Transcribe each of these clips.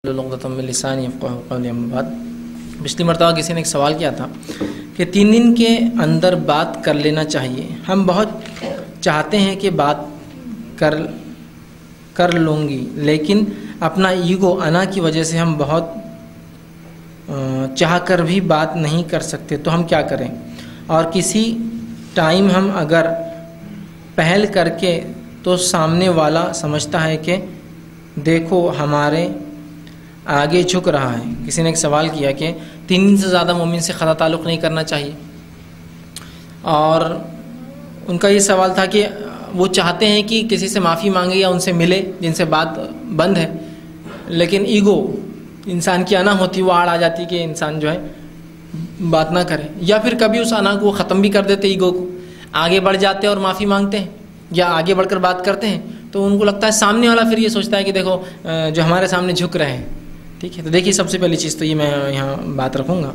لغۃ من لسانی یفقہوا قولی اما بعد۔ پچھلی مرتبہ کسی نے ایک سوال کیا تھا کہ 3 دن کے اندر بات کر لینا چاہیے، ہم بہت چاہتے ہیں کہ بات کر لوں گی، لیکن اپنا ایگو انا کی وجہ سے ہم بہت چاہ کر بھی بات نہیں کر سکتے، تو ہم کیا کریں؟ اور کسی ٹائم ہم اگر پہل کر کے تو سامنے والا سمجھتا ہے کہ دیکھو ہمارے آگے جھک رہا ہے۔ کسی نے ایک سوال کیا کہ 3 دن سے زیادہ مومن سے خطا تعلق نہیں کرنا چاہیے، اور ان کا یہ سوال تھا کہ وہ چاہتے ہیں کہ کسی سے معافی مانگے یا ان سے ملے جن سے بات بند ہے، لیکن ایگو انسان کی انا ہوتی، وہ آڑ آ جاتی کہ انسان جو ہے بات نہ کرے، یا پھر کبھی اس انا کو ختم بھی کر دیتے، ایگو کو آگے بڑھ جاتے اور معافی مانگتے ہیں یا آگے بڑھ کر بات کرتے ہیں، تو ان کو لگتا ہے سامنے والا پھر یہ سوچتا ہے کہ دیکھو جو ہمارے سامنے جھک رہے ہیں۔ ٹھیک ہے، تو دیکھیے سب سے پہلی چیز تو یہ میں یہاں بات رکھوں گا،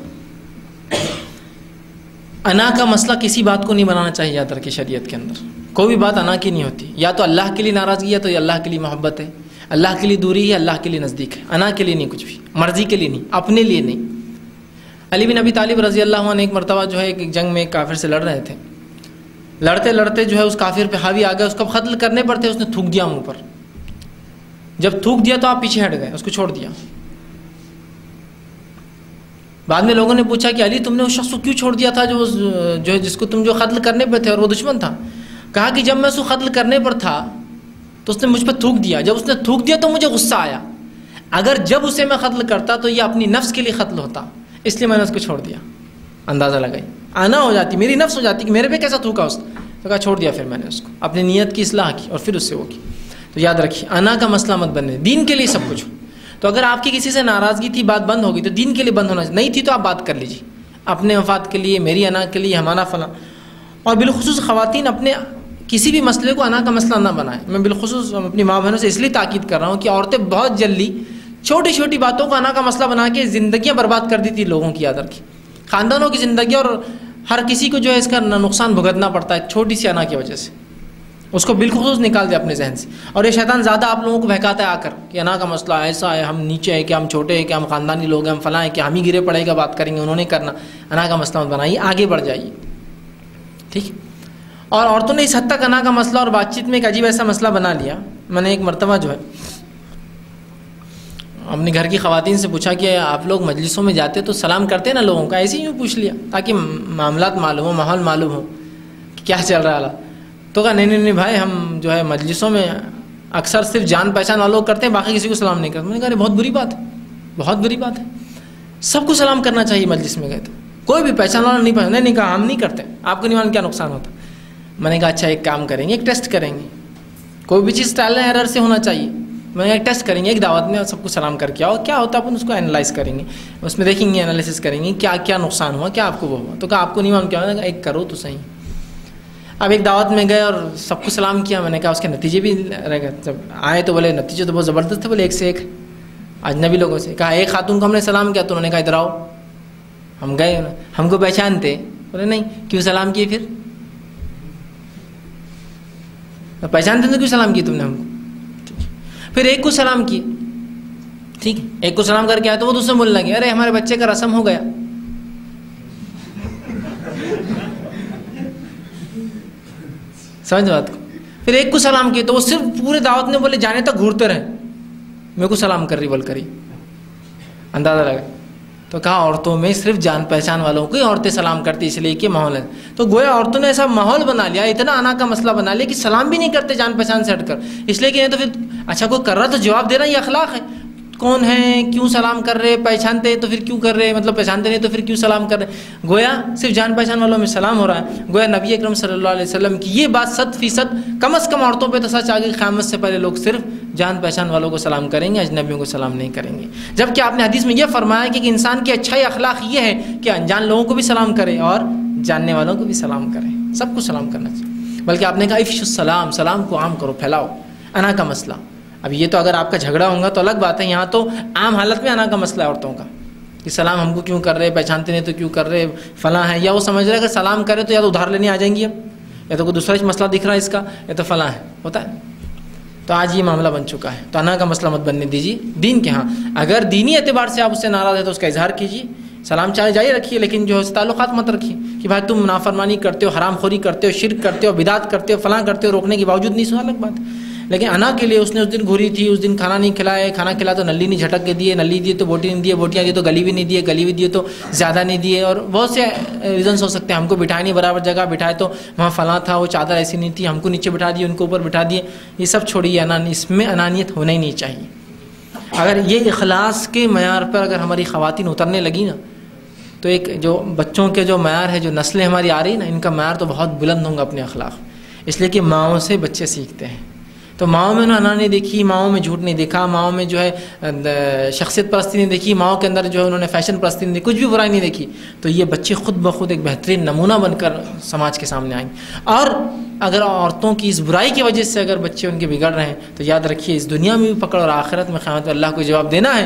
انا کا مسئلہ کسی بات کو نہیں بنانا چاہیے یاد رکھیں۔ شریعت کے اندر کوئی بھی بات انا کی نہیں ہوتی، یا تو اللہ کے لیے ناراضگی ہے تو یہ اللہ کے لیے محبت ہے، اللہ کے لیے دوری ہے، اللہ کے لیے نزدیک ہے، انا کے لیے نہیں، کچھ بھی مرضی کے لیے نہیں، اپنے لیے نہیں۔ علی بن ابی طالب رضی اللہ عنہ ایک مرتبہ جو ہے ایک جنگ میں ایک کافر سے لڑ رہے تھے، لڑتے لڑتے جو ہے اس کافر پہ حاوی آ گیا، اس کو قتل کرنے پر تھے، اس نے تھوک دیا منہ پر۔ جب تھوک دیا تو آپ پیچھے ہٹ گئے، اس کو چھوڑ دیا۔ بعد میں لوگوں نے پوچھا کہ علی تم نے اس شخص کو کیوں چھوڑ دیا تھا جو جس کو تم جو قتل کرنے پہ تھے اور وہ دشمن تھا؟ کہا کہ جب میں اس کو قتل کرنے پر تھا تو اس نے مجھ پہ تھوک دیا، جب اس نے تھوک دیا تو مجھے غصہ آیا، اگر جب اسے میں قتل کرتا تو یہ اپنی نفس کے لیے قتل ہوتا، اس لیے میں نے اس کو چھوڑ دیا۔ اندازہ لگائی، آنا ہو جاتی، میری نفس ہو جاتی کہ میرے پہ کیسا تھوکا اس نے، تو کہا چھوڑ دیا، پھر میں نے اس کو اپنی نیت کی اصلاح کی اور پھر اس سے وہ کی۔ تو یاد رکھیے انا کا مسئلہ مت بننے، دین کے لیے سب کچھ ہو۔ تو اگر آپ کی کسی سے ناراضگی تھی، بات بند ہوگی تو دین کے لیے بند ہونا نہیں تھی تو آپ بات کر لیجیے، اپنے مفاد کے لیے، میری انا کے لیے، ہمارا فلاں۔ اور بالخصوص خواتین اپنے کسی بھی مسئلے کو انا کا مسئلہ نہ بنائیں۔ میں بالخصوص اپنی ماں بہنوں سے اس لیے تاکید کر رہا ہوں کہ عورتیں بہت جلدی چھوٹی چھوٹی باتوں کو انا کا مسئلہ بنا کے زندگیاں برباد کر دی تھی لوگوں کی، یاد رکھیے، خاندانوں کی زندگی، اور ہر کسی کو جو ہے اس کا نقصان بھگتنا پڑتا ہے چھوٹی سی انا کی وجہ سے۔ اس کو بالخصوص نکال دے اپنے ذہن سے، اور یہ شیطان زیادہ آپ لوگوں کو بہکاتا ہے آ کر کہ انا کا مسئلہ ایسا ہے، ہم نیچے ہیں، کہ ہم چھوٹے ہیں، کہ ہم خاندانی لوگ ہیں، ہم فلاں ہیں، کہ ہم ہی گرے پڑے گا بات کریں گے، انہوں نے کرنا۔ انا کا مسئلہ مت بنائیے، آگے بڑھ جائیے، ٹھیک۔ اور عورتوں نے اس حد تک انا کا مسئلہ اور بات چیت میں ایک عجیب ایسا مسئلہ بنا لیا۔ میں نے ایک مرتبہ جو ہے اپنے گھر کی خواتین سے پوچھا کہ آپ لوگ مجلسوں میں جاتے تو سلام کرتے ہیں نا لوگوں کا؟ ایسے ہی پوچھ لیا تاکہ معاملات معلوم ہو، ماحول معلوم ہو کہ کیا چل رہا ہے۔ تو کہا نہیں بھائی، ہم جو ہے مجلسوں میں اکثر صرف جان پہچان والوں کرتے ہیں، باقی کسی کو سلام نہیں کرتے۔ میں نے کہا بہت بری بات ہے، بہت بری بات ہے، سب کو سلام کرنا چاہیے مجلس میں گئے تو، کوئی بھی پہچان والا نہیں پہچان۔ نہیں کہا ہم نہیں کرتے، آپ کو نہیں معلوم کیا نقصان ہوتا۔ میں نے کہا اچھا ایک کام کریں گے، ایک ٹیسٹ کریں گے، کوئی بھی چیز ٹرائل اینڈ ایرر سے ہونا چاہیے۔ میں نے ایک ٹیسٹ کریں گے، ایک دعوت میں سب کو سلام کر کے آؤ، کیا ہوتا ہے اپن اس کو اینالائز کریں گے، اس میں دیکھیں گے، انالیسس کریں گے کیا کیا نقصان ہوا، کیا آپ کو وہ ہوا۔ تو کہا آپ کو نہیں معلوم کیا ہوگا، ایک کرو تو صحیح۔ اب ایک دعوت میں گئے اور سب کو سلام کیا، میں نے کہا اس کے نتیجے بھی رہ گئے، جب آئے تو بولے نتیجے تو بہت زبردست تھے، بولے ایک سے ایک اجنبی لوگوں سے۔ کہا ایک خاتون کو ہم نے سلام کیا تو انہوں نے کہا ادھر آؤ، ہم گئے، ہم کو پہچانتے؟ بولے نہیں، کیوں سلام کیے؟ پھر پہچانتے تو کیوں سلام کیے تم نے ہم کو؟ پھر ایک کو سلام کیے، ٹھیک ہے، ایک کو سلام کر کے آیا تو وہ دوسرے بولنے لگے ارے ہمارے بچے کا رسم ہو گیا۔ سمجھ بات کو؟ پھر ایک کو سلام کیے تو وہ صرف پورے دعوت میں بولے جانے تک گھورتے رہے، میرے کو سلام کر رہی بول کری، اندازہ لگا۔ تو کہا عورتوں میں صرف جان پہچان والوں کو ہی عورتیں سلام کرتی اس لیے کہ ماحول ہے۔ تو گویا عورتوں نے ایسا ماحول بنا لیا، اتنا انا کا مسئلہ بنا لیا کہ سلام بھی نہیں کرتے جان پہچان سے ہٹ کر، اس لیے کہ نہیں تو پھر اچھا کوئی کر رہا تو جواب دینا، یہ اخلاق ہے۔ کون ہے، کیوں سلام کر رہے، پہچانتے تو پھر کیوں کر رہے، مطلب پہچانتے نہیں تو پھر کیوں سلام کر رہے؟ گویا صرف جان پہچان والوں میں سلام ہو رہا ہے۔ گویا نبی اکرم صلی اللہ علیہ وسلم کی یہ بات 100% کم از کم عورتوں پہ تو سچ آ گئی، قیامت سے پہلے لوگ صرف جان پہچان والوں کو سلام کریں گے، اجنبیوں کو سلام نہیں کریں گے۔ جبکہ آپ نے حدیث میں یہ فرمایا کہ انسان کی اچھائی اخلاق یہ ہے کہ انجان لوگوں کو بھی سلام کرے اور جاننے والوں کو بھی سلام کرے، سب کو سلام کرنا چاہیے۔ بلکہ آپ نے کہا افشوا السلام، سلام کو عام کرو، پھیلاؤ۔ انا کا مسئلہ، اب یہ تو اگر آپ کا جھگڑا ہوگا تو الگ بات ہے، یہاں تو عام حالت میں انا کا مسئلہ ہے عورتوں کا کہ سلام ہم کو کیوں کر رہے، پہچانتے نہیں تو کیوں کر رہے، فلاں ہے، یا وہ سمجھ رہے اگر سلام کرے تو یا تو ادھار لینے آ جائیں گی، اب یا تو کوئی دوسرا مسئلہ دکھ رہا ہے اس کا، یا تو فلاں ہے، ہوتا ہے۔ تو آج یہ معاملہ بن چکا ہے. تو انا کا مسئلہ مت بننے دیجیے دین کے. ہاں اگر دینی اعتبار سے آپ اس سے ناراض ہیں تو اس کا اظہار کیجیے, سلام چاہے جاری رکھیے, لیکن جو ہے تعلقات مت رکھیے کہ بھائی تم نافرمانی کرتے ہو, حرام خوری کرتے ہو, شرک کرتے ہو, بدعت کرتے ہو, فلاں کرتے ہو, روکنے کے باوجود نہیں سنا, الگ بات ہے. لیکن انا کے لیے اس نے اس دن گھوری تھی, اس دن کھانا نہیں کھلایا, کھانا کھلا تو نلی نہیں جھٹک کے دیے, نلی دیے تو بوٹی نہیں دیے, بوٹیاں دی تو گلی بھی نہیں دیے, گلی بھی دیے تو زیادہ نہیں دیے, اور بہت سے ریزنس ہو سکتے ہیں. ہم کو بٹھائے نہیں برابر جگہ بٹھائے تو وہاں فلاں تھا, وہ چادر ایسی نہیں تھی, ہم کو نیچے بٹھا دیے, ان کو اوپر بٹھا دیے. یہ سب چھوڑیے, اس میں انانیت ہونا ہی نہیں چاہیے. اگر یہ اخلاص کے معیار پر اگر ہماری خواتین اترنے لگی نا, تو ایک جو بچوں کے جو معیار ہے, جو نسلیں ہماری آ رہی نا, ان کا معیار تو بہت بلند ہوں گا اپنے اخلاق, اس لیے کہ ماؤں سے بچے سیکھتے ہیں. تو ماؤں میں انا نہیں دیکھی, ماؤں میں جھوٹ نہیں دیکھا, ماؤں میں جو ہے شخصیت پرستی نہیں دیکھی, ماؤں کے اندر جو ہے انہوں نے فیشن پرستی نہیں دیکھی, کچھ بھی برائی نہیں دیکھی, تو یہ بچے خود بخود ایک بہترین نمونہ بن کر سماج کے سامنے آئیں. اور اگر عورتوں کی اس برائی کی وجہ سے اگر بچے ان کے بگڑ رہے ہیں, تو یاد رکھیے اس دنیا میں بھی پکڑ اور آخرت میں قیامت میں اللہ کو جواب دینا ہے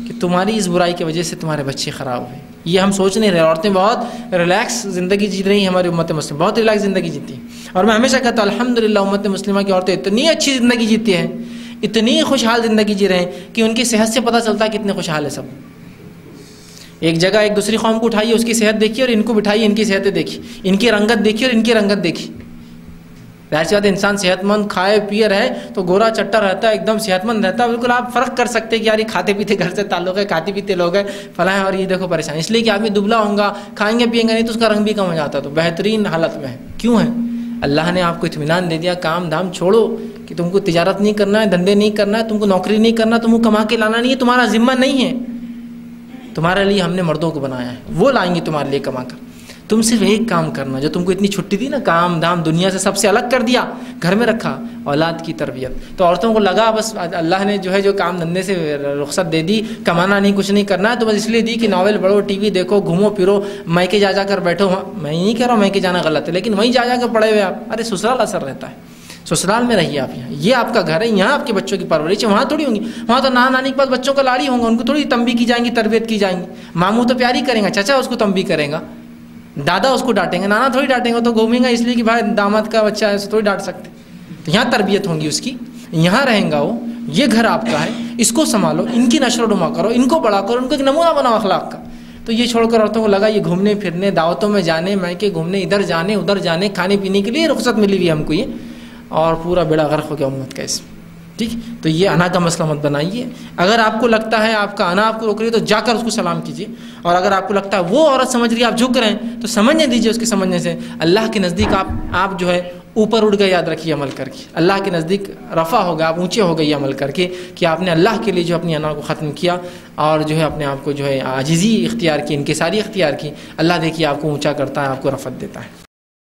کہ تمہاری اس برائی کی وجہ سے تمہارے بچے خراب ہوئے. یہ ہم سوچ نہیں رہے. عورتیں بہت ریلیکس زندگی جی رہی ہیں, ہماری امت مسلمہ بہت ریلیکس زندگی جیتی ہیں. اور میں ہمیشہ کہتا ہوں الحمدللہ امت مسلمہ کی عورتیں اتنی اچھی زندگی جیتی ہیں, اتنی خوشحال زندگی جی رہے ہیں کہ ان کی صحت سے پتہ چلتا ہے کتنے خوشحال ہے سب. ایک جگہ ایک دوسری قوم کو اٹھائیے, اس کی صحت دیکھیے, اور ان کو بٹھائیے, ان کی صحتیں دیکھیے, ان کی رنگت دیکھیے اور ان کی رنگت دیکھیے. ظاہر سی بات ہے, انسان صحت مند کھائے پیے رہے تو گورا چٹا رہتا ہے, ایک دم صحت مند رہتا ہے. بالکل آپ فرق کر سکتے ہیں کہ یار یہ کھاتے پیتے گھر سے تعلق ہے, کھاتے پیتے لوگ ہیں فلاں ہیں, اور یہ دیکھو پریشان. اس لیے کہ آدمی دبلا ہوگا, کھائیں گے پیئیں گے نہیں تو اس کا رنگ بھی کم ہو جاتا ہے. تو بہترین حالت میں ہے. کیوں ہے؟ اللہ نے آپ کو اطمینان دے دیا, کام دھام چھوڑو کہ تم کو تجارت نہیں کرنا ہے, دھندے نہیں کرنا ہے, تم کو نوکری نہیں کرنا, تم کو کما کے لانا نہیں ہے, تمہارا ذمہ نہیں ہے. تمہارے لیے ہم نے مردوں کو بنایا ہے, وہ لائیں گے تمہارے لیے کما کر. تم صرف ایک کام کرنا, جو تم کو اتنی چھٹی دی نا, کام دھام دنیا سے سب سے الگ کر دیا, گھر میں رکھا, اولاد کی تربیت. تو عورتوں کو لگا بس اللہ نے جو ہے جو کام دھندے سے رخصت دے دی, کمانا نہیں, کچھ نہیں کرنا ہے, تو بس اس لیے دی کہ ناول پڑھو, ٹی وی دیکھو, گھومو پھرو, میکے جا کر بیٹھو. میں نہیں کہہ رہا ہوں میکے جانا غلط ہے, لیکن وہیں جا کر پڑے ہوئے آپ. ارے سسرال اثر رہتا ہے, سسرال میں رہیے آپ. یہاں یہ آپ کا گھر ہے, یہاں آپ کے بچوں کی پرورش ہے. وہاں تھوڑی ہوں گی, وہاں تو نانا نانی کے پاس بچوں کا لاڑی ہوں گا, ان کو تھوڑی تنبیہ کی جائیں گی, تربیت کی جائیں گی. ماموں تو پیاری کریں گا, چچا اس کو تنبیہ کریں گا, دادا اس کو ڈانٹیں گے, نانا تھوڑی ڈانٹیں گے. تو گھومیں گا اس لیے کہ بھائی داماد کا بچہ ہے, اسے تھوڑی ڈانٹ سکتے. تو یہاں تربیت ہوں گی اس کی, یہاں رہیں گا وہ, یہ گھر آپ کا ہے, اس کو سنبھالو, ان کی نشر و نما کرو, ان کو بڑا کرو, ان کو ایک نمونہ بناؤ اخلاق کا. تو یہ چھوڑ کر عورتوں کو لگا یہ گھومنے پھرنے, دعوتوں میں جانے, میکے گھومنے, ادھر جانے ادھر جانے, کھانے پینے کے لیے رخصت ملی ہوئی ہم کو یہ, اور پورا بیڑا غرق ہو گیا امت کا اس میں. ٹھیک, تو یہ انا کا مسئلہ مت بنائیے. اگر آپ کو لگتا ہے آپ کا انا آپ کو روک رہی ہے تو جا کر اس کو سلام کیجیے. اور اگر آپ کو لگتا ہے وہ عورت سمجھ رہی ہے آپ جھک رہے ہیں تو سمجھنے دیجیے. اس کے سمجھنے سے اللہ کے نزدیک آپ جو ہے اوپر اٹھ گئے. یاد رکھیے عمل کر کے اللہ کے نزدیک رفع ہو گیا, آپ اونچے ہو گئے عمل کر کے, کہ آپ نے اللہ کے لیے جو اپنی انا کو ختم کیا, اور جو ہے اپنے آپ کو جو ہے عاجزی اختیار کی, انکساری اختیار کی. اللہ دیکھیے آپ کو اونچا کرتا ہے, آپ کو رفعت دیتا ہے.